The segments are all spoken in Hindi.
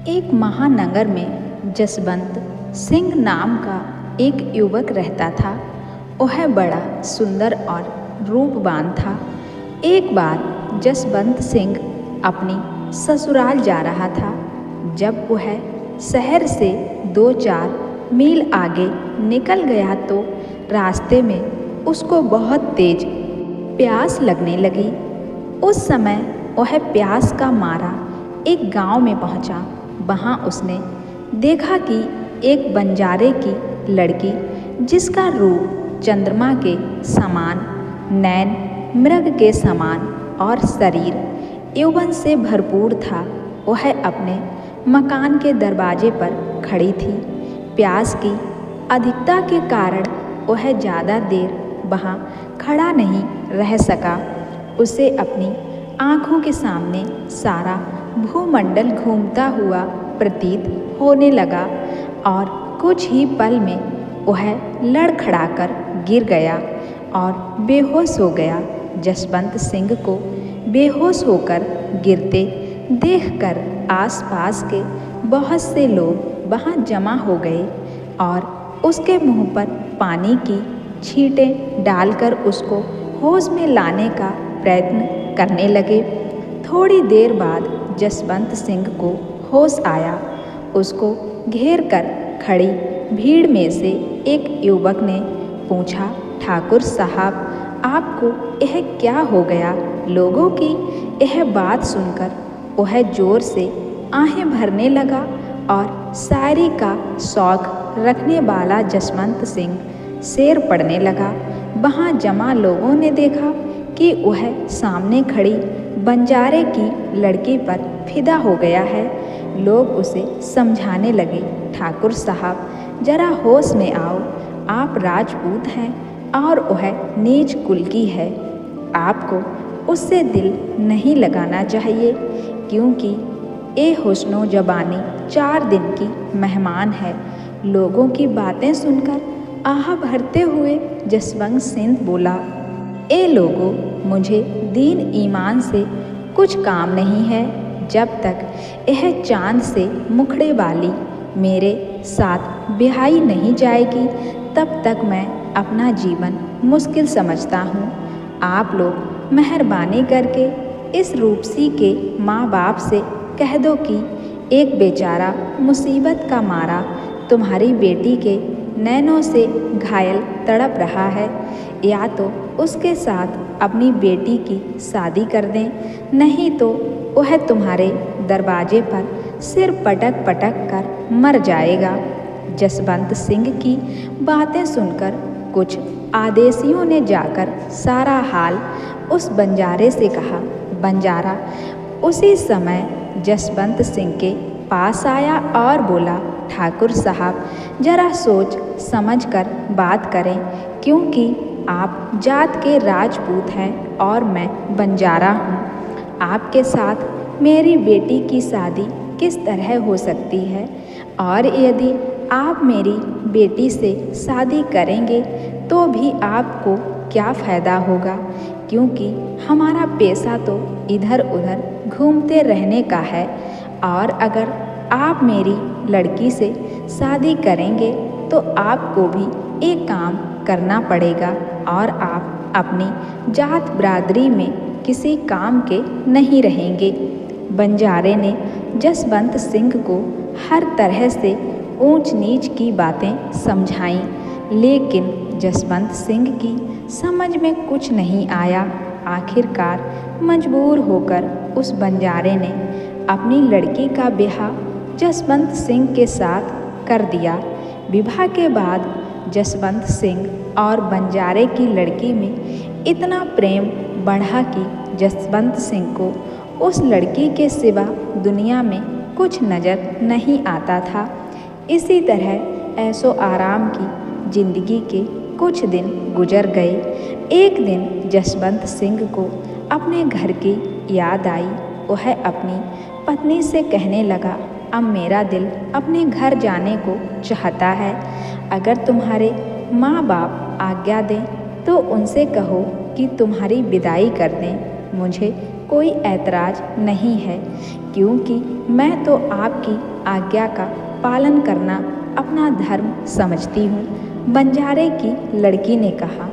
एक महानगर में जसवंत सिंह नाम का एक युवक रहता था। वह बड़ा सुंदर और रूपवान था। एक बार जसवंत सिंह अपनी ससुराल जा रहा था। जब वह शहर से 2-4 मील आगे निकल गया तो रास्ते में उसको बहुत तेज प्यास लगने लगी। उस समय वह प्यास का मारा एक गांव में पहुंचा। वहां उसने देखा कि एक बंजारे की लड़की, जिसका रूप चंद्रमा के समान, नैन मृग के समान और शरीर यौवन से भरपूर था, वह अपने मकान के दरवाजे पर खड़ी थी। प्यास की अधिकता के कारण वह ज़्यादा देर वहाँ खड़ा नहीं रह सका। उसे अपनी आँखों के सामने सारा भूमंडल घूमता हुआ प्रतीत होने लगा और कुछ ही पल में वह लड़खड़ाकर गिर गया और बेहोश हो गया। जसवंत सिंह को बेहोश होकर गिरते देखकर आसपास के बहुत से लोग वहां जमा हो गए और उसके मुंह पर पानी की छींटें डालकर उसको होश में लाने का प्रयत्न करने लगे। थोड़ी देर बाद जसवंत सिंह को होश आया। उसको घेर कर खड़ी भीड़ में से एक युवक ने पूछा, ठाकुर साहब, आपको यह क्या हो गया? लोगों की यह बात सुनकर वह जोर से आहें भरने लगा और शायरी का शौक रखने वाला जसवंत सिंह शेर पढ़ने लगा। वहाँ जमा लोगों ने देखा कि वह सामने खड़ी बंजारे की लड़की पर फिदा हो गया है। लोग उसे समझाने लगे, ठाकुर साहब, जरा होश में आओ, आप राजपूत हैं और वह नीच कुल की है। आपको उससे दिल नहीं लगाना चाहिए, क्योंकि ये हुस्नो जबानी 4 दिन की मेहमान है। लोगों की बातें सुनकर आह भरते हुए जसवंत सिंह बोला, ए लोगों, मुझे दीन ईमान से कुछ काम नहीं है। जब तक यह चांद से मुखड़े वाली मेरे साथ ब्याही नहीं जाएगी, तब तक मैं अपना जीवन मुश्किल समझता हूँ। आप लोग मेहरबानी करके इस रूपसी के माँ बाप से कह दो कि एक बेचारा मुसीबत का मारा तुम्हारी बेटी के नैनों से घायल तड़प रहा है, या तो उसके साथ अपनी बेटी की शादी कर दें, नहीं तो वह तुम्हारे दरवाजे पर सिर पटक पटक कर मर जाएगा। जसवंत सिंह की बातें सुनकर कुछ आदेशियों ने जाकर सारा हाल उस बंजारे से कहा। बंजारा उसी समय जसवंत सिंह के पास आया और बोला, ठाकुर साहब, जरा सोच समझ कर बात करें, क्योंकि आप जात के राजपूत हैं और मैं बंजारा हूँ। आपके साथ मेरी बेटी की शादी किस तरह हो सकती है? और यदि आप मेरी बेटी से शादी करेंगे तो भी आपको क्या फ़ायदा होगा, क्योंकि हमारा पैसा तो इधर उधर घूमते रहने का है। और अगर आप मेरी लड़की से शादी करेंगे तो आपको भी एक काम करना पड़ेगा और आप अपनी जात बिरादरी में किसी काम के नहीं रहेंगे। बंजारे ने जसवंत सिंह को हर तरह से ऊंच नीच की बातें समझाईं, लेकिन जसवंत सिंह की समझ में कुछ नहीं आया। आखिरकार मजबूर होकर उस बंजारे ने अपनी लड़की का ब्याह जसवंत सिंह के साथ कर दिया। विवाह के बाद जसवंत सिंह और बंजारे की लड़की में इतना प्रेम बढ़ा कि जसवंत सिंह को उस लड़की के सिवा दुनिया में कुछ नज़र नहीं आता था। इसी तरह ऐशो आराम की जिंदगी के कुछ दिन गुजर गए। एक दिन जसवंत सिंह को अपने घर की याद आई। वह अपनी पत्नी से कहने लगा, अब मेरा दिल अपने घर जाने को चाहता है। अगर तुम्हारे माँ बाप आज्ञा दें तो उनसे कहो कि तुम्हारी विदाई कर दें। मुझे कोई ऐतराज़ नहीं है, क्योंकि मैं तो आपकी आज्ञा का पालन करना अपना धर्म समझती हूँ, बंजारे की लड़की ने कहा।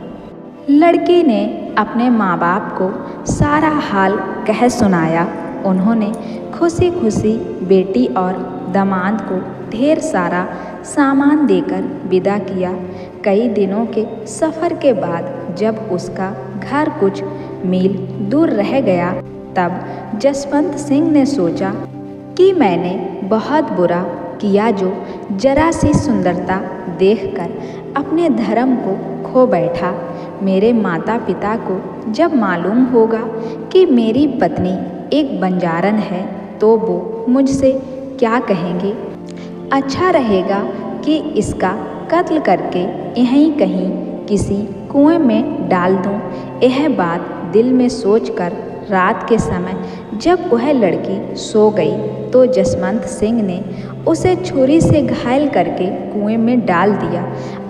लड़की ने अपने माँ बाप को सारा हाल कह सुनाया। उन्होंने खुशी खुशी बेटी और दामाद को ढेर सारा सामान देकर विदा किया। कई दिनों के सफ़र के बाद जब उसका घर कुछ मील दूर रह गया, तब जसवंत सिंह ने सोचा कि मैंने बहुत बुरा किया जो जरा सी सुंदरता देखकर अपने धर्म को खो बैठा। मेरे माता पिता को जब मालूम होगा कि मेरी पत्नी एक बंजारन है तो वो मुझसे क्या कहेंगे। अच्छा रहेगा कि इसका कत्ल करके यहीं कहीं किसी कुएं में डाल दूं। यह बात दिल में सोचकर रात के समय जब वह लड़की सो गई तो जसवंत सिंह ने उसे छुरी से घायल करके कुएं में डाल दिया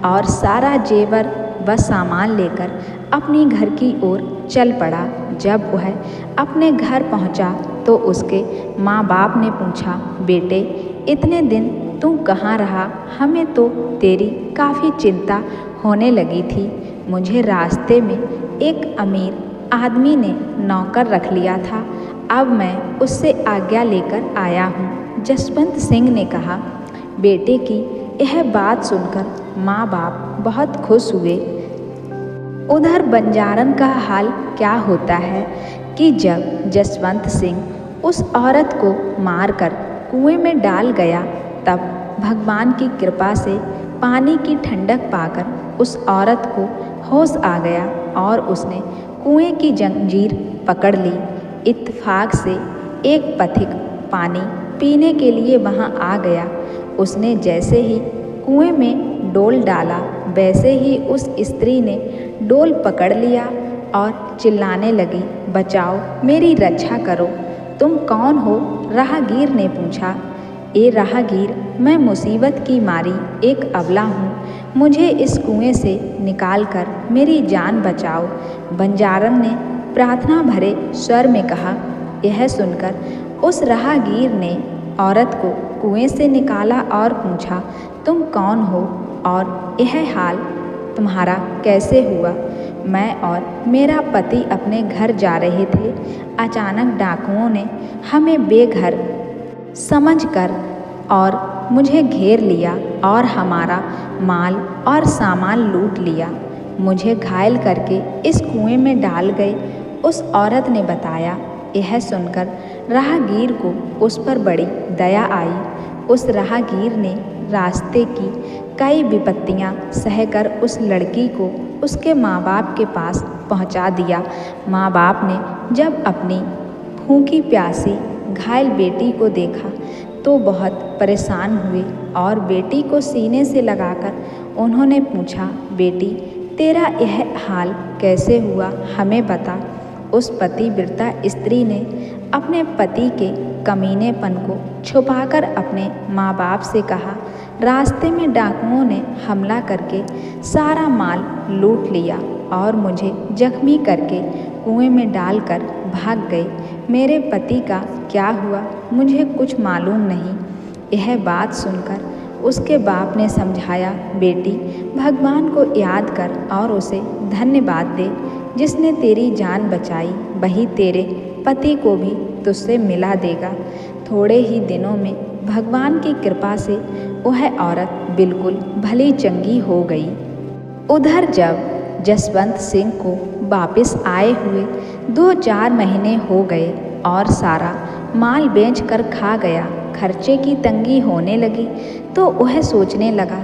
और सारा जेवर व सामान लेकर अपनी घर की ओर चल पड़ा। जब वह अपने घर पहुंचा तो उसके माँ बाप ने पूछा, बेटे इतने दिन तू कहाँ रहा? हमें तो तेरी काफ़ी चिंता होने लगी थी। मुझे रास्ते में एक अमीर आदमी ने नौकर रख लिया था, अब मैं उससे आज्ञा लेकर आया हूँ। जसवंत सिंह ने कहा। बेटे की यह बात सुनकर माँ बाप बहुत खुश हुए। उधर बंजारन का हाल क्या होता है कि जब जसवंत सिंह उस औरत को मारकर कुएं में डाल गया, तब भगवान की कृपा से पानी की ठंडक पाकर उस औरत को होश आ गया और उसने कुएं की जंजीर पकड़ ली। इत्तेफाक से एक पथिक पानी पीने के लिए वहां आ गया। उसने जैसे ही कुएं में डोल डाला, वैसे ही उस स्त्री ने डोल पकड़ लिया और चिल्लाने लगी, बचाओ, मेरी रक्षा करो। तुम कौन हो? राहगीर ने पूछा। ए राहगीर, मैं मुसीबत की मारी एक अबला हूँ, मुझे इस कुएं से निकाल कर मेरी जान बचाओ। बंजारन ने प्रार्थना भरे स्वर में कहा। यह सुनकर उस राहगीर ने औरत को कुएं से निकाला और पूछा, तुम कौन हो और यह हाल तुम्हारा कैसे हुआ? मैं और मेरा पति अपने घर जा रहे थे। अचानक डाकुओं ने हमें बेघर समझकर और मुझे घेर लिया और हमारा माल और सामान लूट लिया। मुझे घायल करके इस कुएं में डाल गए, उस औरत ने बताया। यह सुनकर राहगीर को उस पर बड़ी दया आई। उस राहगीर ने रास्ते की कई विपत्तियां सहकर उस लड़की को उसके माँ बाप के पास पहुंचा दिया। माँ बाप ने जब अपनी भूखी प्यासी घायल बेटी को देखा तो बहुत परेशान हुए और बेटी को सीने से लगाकर उन्होंने पूछा, बेटी तेरा यह हाल कैसे हुआ, हमें बता। उस पतिव्रता स्त्री ने अपने पति के कमीनेपन को छुपाकर अपने माँ बाप से कहा, रास्ते में डाकुओं ने हमला करके सारा माल लूट लिया और मुझे जख्मी करके कुएं में डालकर भाग गए। मेरे पति का क्या हुआ मुझे कुछ मालूम नहीं। यह बात सुनकर उसके बाप ने समझाया, बेटी भगवान को याद कर और उसे धन्यवाद दे, जिसने तेरी जान बचाई वही तेरे पति को भी तुझसे मिला देगा। थोड़े ही दिनों में भगवान की कृपा से वह औरत बिल्कुल भली चंगी हो गई। उधर जब जसवंत सिंह को वापस आए हुए 2-4 महीने हो गए और सारा माल बेच कर खा गया, खर्चे की तंगी होने लगी तो वह सोचने लगा,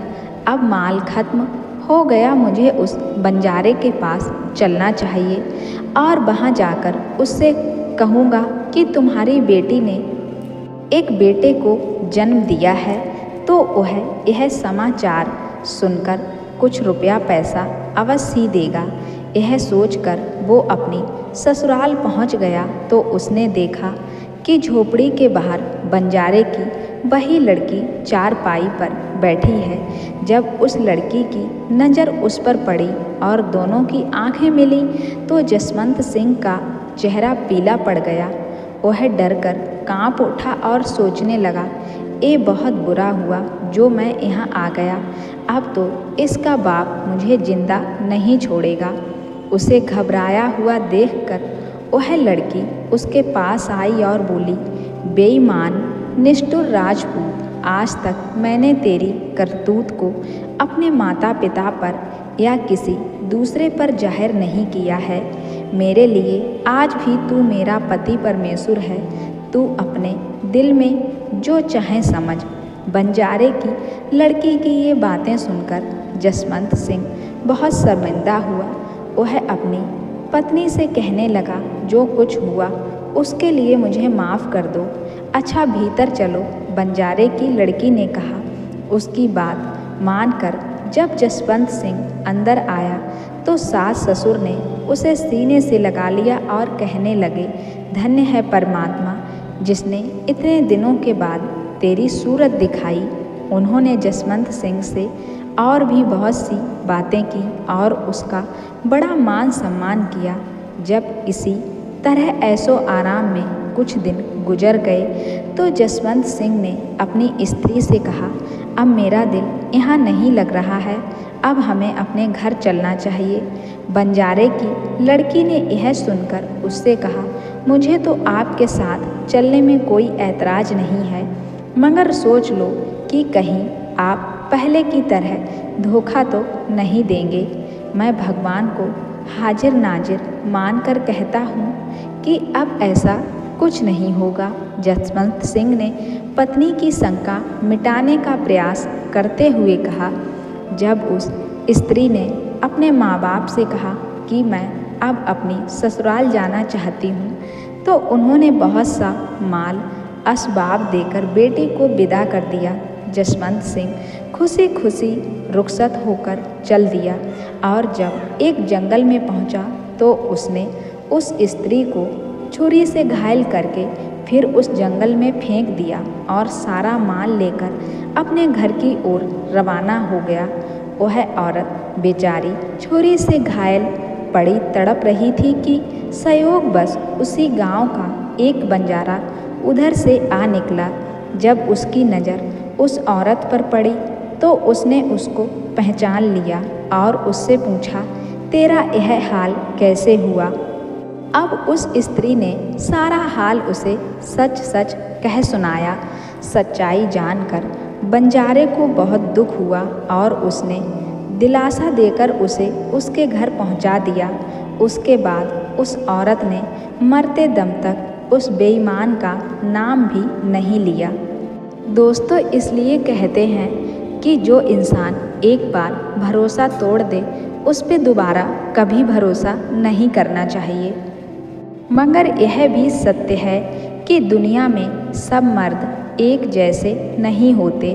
अब माल खत्म हो गया, मुझे उस बंजारे के पास चलना चाहिए और वहाँ जाकर उससे कहूँगा कि तुम्हारी बेटी ने एक बेटे को जन्म दिया है। तो वह यह समाचार सुनकर कुछ रुपया पैसा अवश्य देगा। यह सोचकर वो अपनी ससुराल पहुंच गया तो उसने देखा कि झोपड़ी के बाहर बंजारे की वही लड़की चारपाई पर बैठी है। जब उस लड़की की नज़र उस पर पड़ी और दोनों की आंखें मिली तो जसवंत सिंह का चेहरा पीला पड़ गया। वह डर कर काँप उठा और सोचने लगा, ये बहुत बुरा हुआ जो मैं यहाँ आ गया। अब तो इसका बाप मुझे जिंदा नहीं छोड़ेगा। उसे घबराया हुआ देखकर वह लड़की उसके पास आई और बोली, बेईमान निष्ठुर राजपूत, आज तक मैंने तेरी करतूत को अपने माता पिता पर या किसी दूसरे पर जाहिर नहीं किया है। मेरे लिए आज भी तू मेरा पति परमेश्वर है। तू अपने दिल में जो चाहे समझ। बंजारे की लड़की की ये बातें सुनकर जसवंत सिंह बहुत शर्मिंदा हुआ। वह अपनी पत्नी से कहने लगा, जो कुछ हुआ उसके लिए मुझे माफ़ कर दो। अच्छा भीतर चलो, बंजारे की लड़की ने कहा। उसकी बात मानकर जब जसवंत सिंह अंदर आया तो सास ससुर ने उसे सीने से लगा लिया और कहने लगे, धन्य है परमात्मा जिसने इतने दिनों के बाद तेरी सूरत दिखाई। उन्होंने जसवंत सिंह से और भी बहुत सी बातें की और उसका बड़ा मान सम्मान किया। जब इसी तरह ऐसो आराम में कुछ दिन गुजर गए तो जसवंत सिंह ने अपनी स्त्री से कहा, अब मेरा दिल यहाँ नहीं लग रहा है, अब हमें अपने घर चलना चाहिए। बंजारे की लड़की ने यह सुनकर उससे कहा, मुझे तो आपके साथ चलने में कोई ऐतराज़ नहीं है, मगर सोच लो कि कहीं आप पहले की तरह धोखा तो नहीं देंगे। मैं भगवान को हाजिर नाजिर मानकर कहता हूँ कि अब ऐसा कुछ नहीं होगा। जसवंत सिंह ने पत्नी की शंका मिटाने का प्रयास करते हुए कहा। जब उस स्त्री ने अपने माँ बाप से कहा कि मैं अब अपनी ससुराल जाना चाहती हूँ तो उन्होंने बहुत सा माल असबाब देकर बेटे को विदा कर दिया। जसवंत सिंह खुशी खुशी रुखसत होकर चल दिया और जब एक जंगल में पहुंचा तो उसने उस स्त्री को छुरी से घायल करके फिर उस जंगल में फेंक दिया और सारा माल लेकर अपने घर की ओर रवाना हो गया। वह औरत बेचारी छुरी से घायल पड़ी तड़प रही थी कि संयोगवश उसी गांव का एक बंजारा उधर से आ निकला। जब उसकी नज़र उस औरत पर पड़ी तो उसने उसको पहचान लिया और उससे पूछा, तेरा यह हाल कैसे हुआ? अब उस स्त्री ने सारा हाल उसे सच सच कह सुनाया। सच्चाई जानकर बंजारे को बहुत दुख हुआ और उसने दिलासा देकर उसे उसके घर पहुंचा दिया। उसके बाद उस औरत ने मरते दम तक उस बेईमान का नाम भी नहीं लिया। दोस्तों, इसलिए कहते हैं कि जो इंसान एक बार भरोसा तोड़ दे उस पे दोबारा कभी भरोसा नहीं करना चाहिए। मगर यह भी सत्य है कि दुनिया में सब मर्द एक जैसे नहीं होते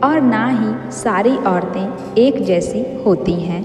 और ना ही सारी औरतें एक जैसी होती हैं।